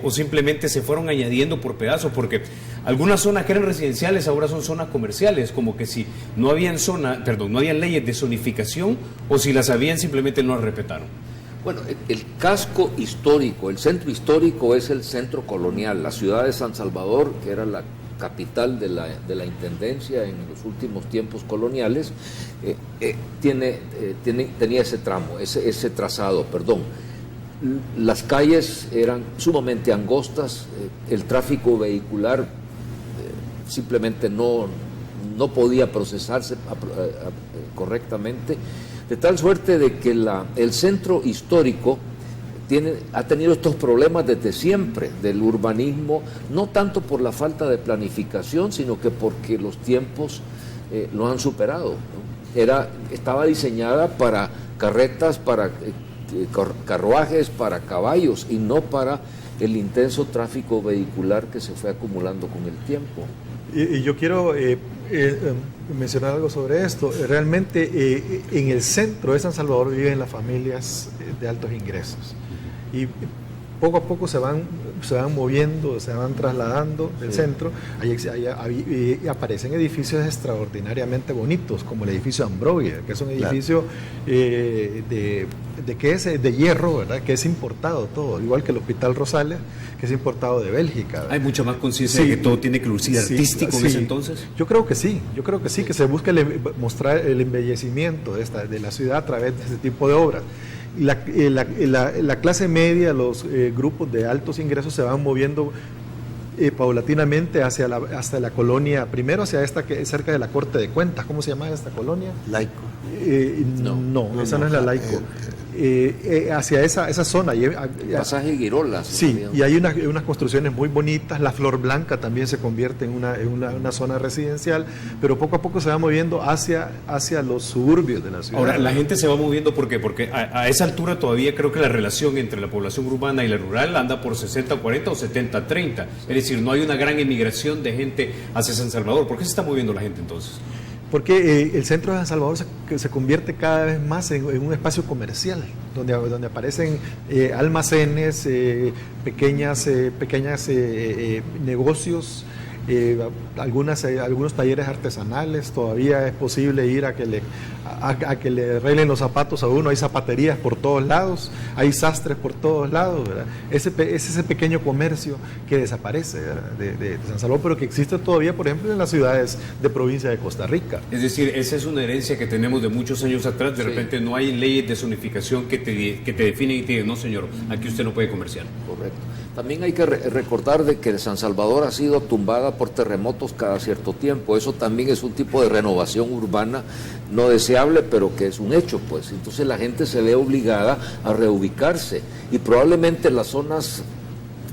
o simplemente se fueron añadiendo por pedazos? Porque algunas zonas que eran residenciales ahora son zonas comerciales, como que si no habían leyes de zonificación, o si las habían simplemente no las respetaron. Bueno, el casco histórico, el centro histórico es el centro colonial. La ciudad de San Salvador, que era la capital de la intendencia en los últimos tiempos coloniales, tenía ese tramo, ese trazado, perdón. Las calles eran sumamente angostas, el tráfico vehicular simplemente no podía procesarse correctamente, de tal suerte de que el centro histórico ha tenido estos problemas desde siempre del urbanismo, no tanto por la falta de planificación, sino que porque los tiempos lo han superado, ¿no? Estaba diseñada para carretas, para carruajes para caballos y no para el intenso tráfico vehicular que se fue acumulando con el tiempo. Y yo quiero mencionar algo sobre esto. Realmente en el centro de San Salvador viven las familias de altos ingresos y poco a poco se van moviendo, se van trasladando del centro. Ahí aparecen edificios extraordinariamente bonitos, como el edificio Ambrogia, que es un edificio de hierro, ¿verdad? Que es importado todo, igual que el Hospital Rosales, que es importado de Bélgica, ¿verdad? ¿Hay mucha más conciencia de que todo tiene que lucir artístico en ese entonces? Yo creo que sí, que se busca mostrar el embellecimiento de la ciudad a través de ese tipo de obras. La clase media, los grupos de altos ingresos se van moviendo paulatinamente hasta la colonia, primero hacia esta que es cerca de la Corte de Cuentas. ¿Cómo se llama esta colonia? Laico. No, esa no es la Laico. Hacia esa zona. Pasaje Girola. Sí, y hay unas construcciones muy bonitas. La Flor Blanca también se convierte en una zona residencial, pero poco a poco se va moviendo hacia los suburbios de la ciudad. Ahora, la gente se va moviendo ¿por qué? Porque a esa altura todavía creo que la relación entre la población urbana y la rural anda por 60-40 o 70-30. Es decir, no hay una gran emigración de gente hacia San Salvador. ¿Por qué se está moviendo la gente entonces? Porque el centro de San Salvador se convierte cada vez más en un espacio comercial, donde aparecen almacenes, pequeños negocios, algunos talleres artesanales. Todavía es posible ir a que le arreglen los zapatos a uno. Hay zapaterías por todos lados, hay sastres por todos lados, ¿verdad? Es ese pequeño comercio que desaparece de San Salvador, pero que existe todavía, por ejemplo, en las ciudades de provincia de Costa Rica. Es decir, esa es una herencia que tenemos de muchos años atrás. De repente no hay leyes de zonificación que te definen y te digan, no señor, aquí usted no puede comerciar. Correcto. También hay que recordar de que San Salvador ha sido tumbada por terremotos cada cierto tiempo. Eso también es un tipo de renovación urbana no deseable, pero que es un hecho, pues. Entonces la gente se ve obligada a reubicarse y probablemente las zonas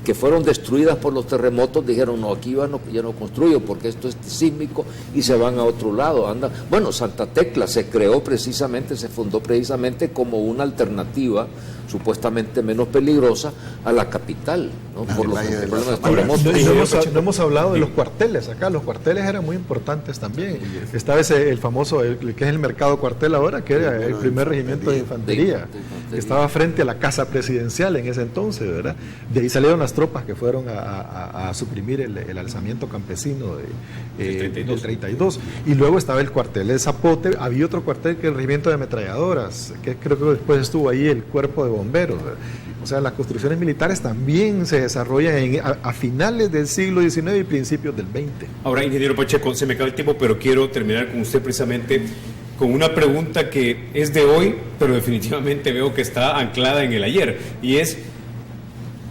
que fueron destruidas por los terremotos dijeron, no, aquí ya no construyo porque esto es sísmico, y se van a otro lado. Bueno, Santa Tecla se fundó precisamente como una alternativa supuestamente menos peligrosa a la capital, ¿no? Por los problemas de terremotos. No hemos hablado de los cuarteles acá. Los cuarteles eran muy importantes también. Estaba el famoso, el que es el mercado cuartel ahora, que era el primer regimiento de infantería, que estaba frente a la casa presidencial en ese entonces, ¿verdad? De ahí salieron las tropas que fueron a suprimir el alzamiento campesino del 32. Y luego estaba el cuartel de Zapote. Había otro cuartel que el regimiento de ametralladoras, que creo que después estuvo ahí el cuerpo de bomberos. O sea, las construcciones militares también se desarrollan a finales del siglo XIX y principios del XX. Ahora, ingeniero Pacheco, se me acaba el tiempo, pero quiero terminar con usted precisamente con una pregunta que es de hoy, pero definitivamente veo que está anclada en el ayer, y es: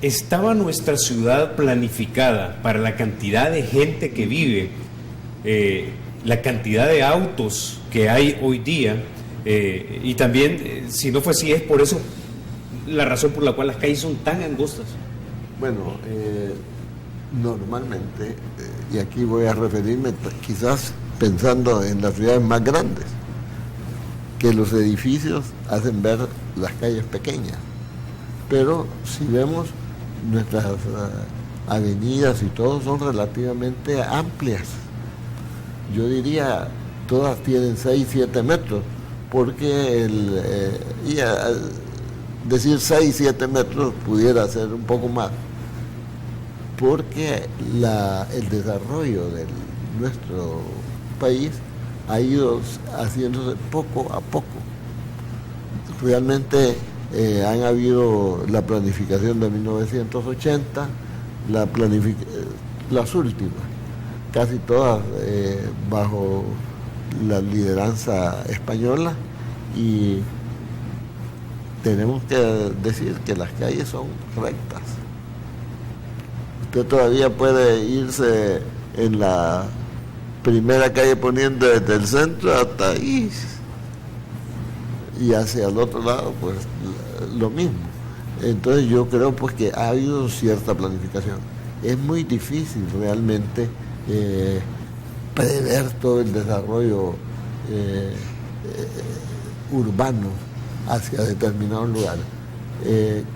¿estaba nuestra ciudad planificada para la cantidad de gente que vive, la cantidad de autos que hay hoy día? Y también, si no fue así, es por eso la razón por la cual las calles son tan angostas. Bueno, normalmente, y aquí voy a referirme quizás pensando en las ciudades más grandes, que los edificios hacen ver las calles pequeñas, pero si vemos nuestras avenidas y todo son relativamente amplias. Yo diría, todas tienen 6-7 metros, porque decir 6-7 metros pudiera ser un poco más, porque el desarrollo de nuestro país ha ido haciéndose poco a poco. Realmente han habido la planificación de 1980, las últimas, casi todas bajo la lideranza española, y tenemos que decir que las calles son rectas. Usted todavía puede irse en la primera calle Poniente desde el centro hasta ahí, y hacia el otro lado pues lo mismo. Entonces yo creo pues que ha habido cierta planificación. Es muy difícil realmente prever todo el desarrollo urbano hacia determinados lugares.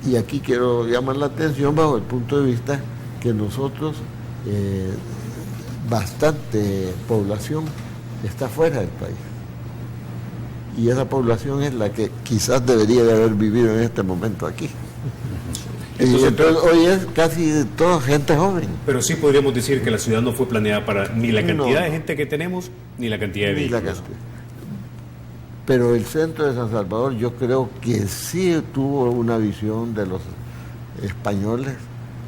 Y aquí quiero llamar la atención bajo el punto de vista que nosotros, bastante población está fuera del país. Y esa población es la que quizás debería de haber vivido en este momento aquí. Entonces hoy es casi toda gente joven. Pero sí podríamos decir que la ciudad no fue planeada para ni la cantidad de gente que tenemos, ni la cantidad de vehículos. Pero el centro de San Salvador yo creo que sí tuvo una visión de los españoles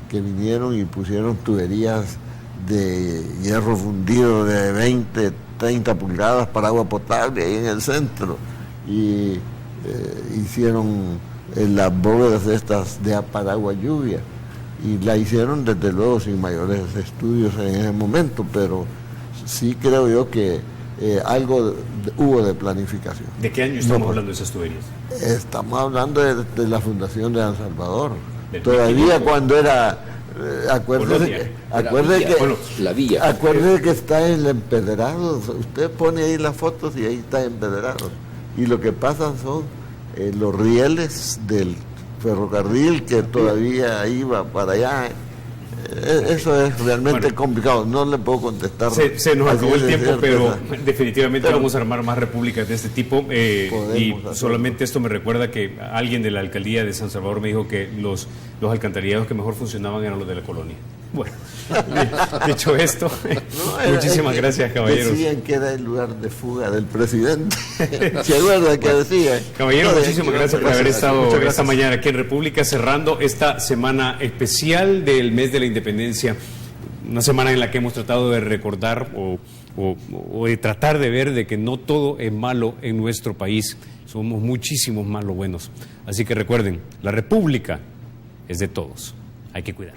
que vinieron y pusieron tuberías de hierro fundido de 20, 30 pulgadas para agua potable ahí en el centro. Y hicieron las bóvedas estas de para agua lluvia. Y la hicieron desde luego sin mayores estudios en ese momento, pero sí creo yo que algo hubo de planificación. ¿De qué año estamos hablando de esas tuberías? Estamos hablando de la fundación de San Salvador. Todavía cuando era... acuérdese que está el empedrado. Usted pone ahí las fotos y ahí está empedrado. Y lo que pasa son los rieles del ferrocarril que todavía iba para allá. Eso es realmente complicado, no le puedo contestar. Se nos acabó el tiempo, pero definitivamente vamos a armar más repúblicas de este tipo. Y solamente esto me recuerda que alguien de la alcaldía de San Salvador me dijo que los alcantarillados que mejor funcionaban eran los de la colonia. Bueno, dicho esto, muchísimas gracias, caballeros. Decían que era el lugar de fuga del presidente. ¿Se acuerda que decía? Caballeros, muchísimas gracias por haber estado esta mañana aquí en República, cerrando esta semana especial del mes de la Independencia. Una semana en la que hemos tratado de recordar o de tratar de ver de que no todo es malo en nuestro país. Somos muchísimos más los buenos. Así que recuerden, la República es de todos. Hay que cuidar.